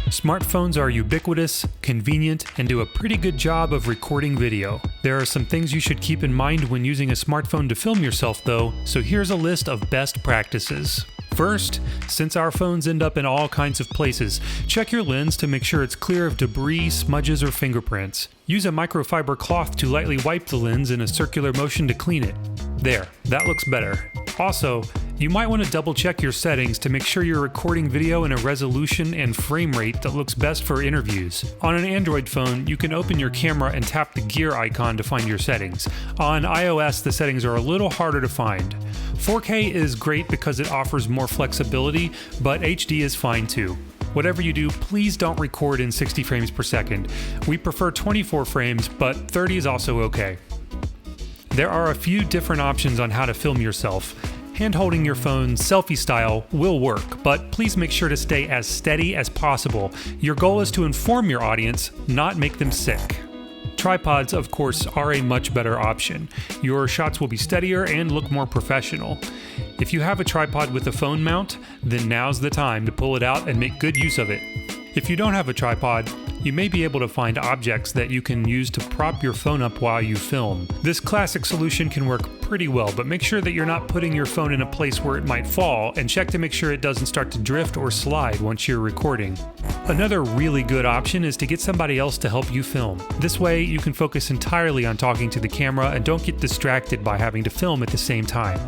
Smartphones are ubiquitous, convenient, and do a pretty good job of recording video. There are some things you should keep in mind when using a smartphone to film yourself though, so here's a list of best practices. First, since our phones end up in all kinds of places, check your lens to make sure it's clear of debris, smudges, or fingerprints. Use a microfiber cloth to lightly wipe the lens in a circular motion to clean it. There, that looks better. Also, you might want to double check your settings to make sure you're recording video in a resolution and frame rate that looks best for interviews. On an Android phone, you can open your camera and tap the gear icon to find your settings. On iOS, the settings are a little harder to find. 4K is great because it offers more flexibility, but HD is fine too. Whatever you do, please don't record in 60 frames per second. We prefer 24 frames, but 30 is also okay. There are a few different options on how to film yourself. Hand-holding your phone selfie style will work, but please make sure to stay as steady as possible. Your goal is to inform your audience, not make them sick. Tripods, of course, are a much better option. Your shots will be steadier and look more professional. If you have a tripod with a phone mount, then now's the time to pull it out and make good use of it. If you don't have a tripod, you may be able to find objects that you can use to prop your phone up while you film. This classic solution can work pretty well, but make sure that you're not putting your phone in a place where it might fall, and check to make sure it doesn't start to drift or slide once you're recording. Another really good option is to get somebody else to help you film. This way, you can focus entirely on talking to the camera and don't get distracted by having to film at the same time.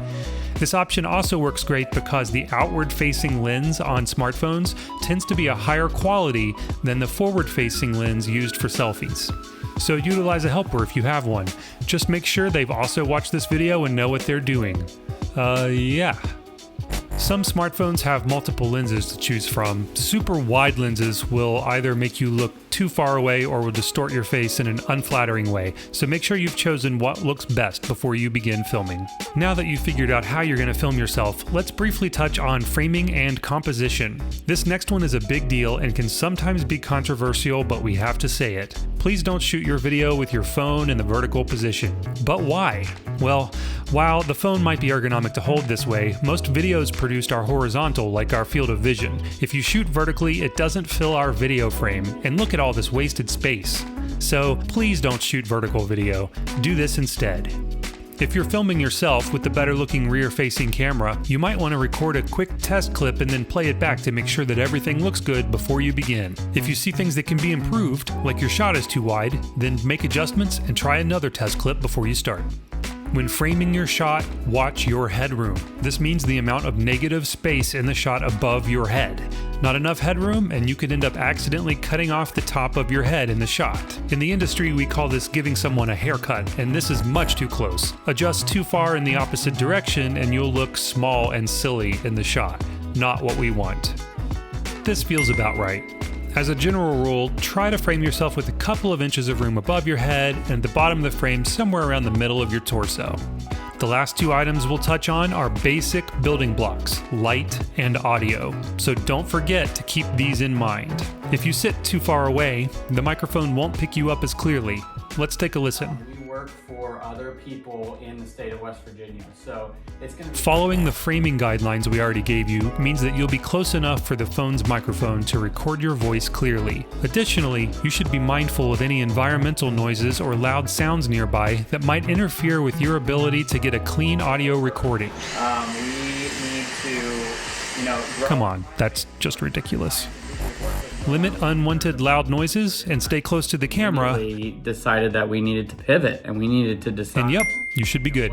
This option also works great because the outward-facing lens on smartphones tends to be a higher quality than the forward-facing lens used for selfies. So utilize a helper if you have one. Just make sure they've also watched this video and know what they're doing. Yeah. Some smartphones have multiple lenses to choose from. Super wide lenses will either make you look too far away or will distort your face in an unflattering way, so make sure you've chosen what looks best before you begin filming. Now that you've figured out how you're going to film yourself, let's briefly touch on framing and composition. This next one is a big deal and can sometimes be controversial, but we have to say it. Please don't shoot your video with your phone in the vertical position. But why? Well, while the phone might be ergonomic to hold this way, most videos produced are horizontal like our field of vision. If you shoot vertically, it doesn't fill our video frame, and look at all this wasted space. So please don't shoot vertical video. Do this instead. If you're filming yourself with the better looking rear-facing camera, you might want to record a quick test clip and then play it back to make sure that everything looks good before you begin. If you see things that can be improved, like your shot is too wide, then make adjustments and try another test clip before you start. When framing your shot, watch your headroom. This means the amount of negative space in the shot above your head. Not enough headroom, and you could end up accidentally cutting off the top of your head in the shot. In the industry, we call this giving someone a haircut, and this is much too close. Adjust too far in the opposite direction, and you'll look small and silly in the shot. Not what we want. This feels about right. As a general rule, try to frame yourself with a couple of inches of room above your head and the bottom of the frame somewhere around the middle of your torso. The last two items we'll touch on are basic building blocks, light and audio, so don't forget to keep these in mind. If you sit too far away, the microphone won't pick you up as clearly. Let's take a listen. Work for other people in the state of West Virginia, so it's going to be... Following the framing guidelines we already gave you means that you'll be close enough for the phone's microphone to record your voice clearly. Additionally, you should be mindful of any environmental noises or loud sounds nearby that might interfere with your ability to get a clean audio recording. We need to, Come on, that's just ridiculous. Limit unwanted loud noises and stay close to the camera. We decided that we needed to pivot and we needed to decide. And yep, you should be good.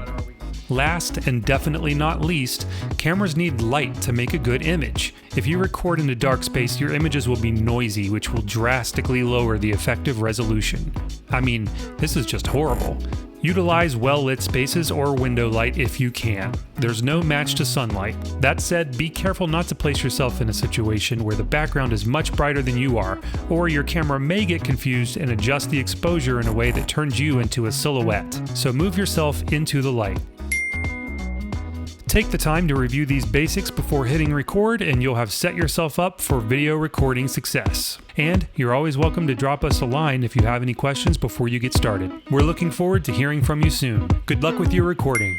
Last and definitely not least, cameras need light to make a good image. If you record in a dark space, your images will be noisy, which will drastically lower the effective resolution. I mean, this is just horrible. Utilize well-lit spaces or window light if you can. There's no match to sunlight. That said, be careful not to place yourself in a situation where the background is much brighter than you are, or your camera may get confused and adjust the exposure in a way that turns you into a silhouette. So move yourself into the light. Take the time to review these basics before hitting record and you'll have set yourself up for video recording success. And you're always welcome to drop us a line if you have any questions before you get started. We're looking forward to hearing from you soon. Good luck with your recording.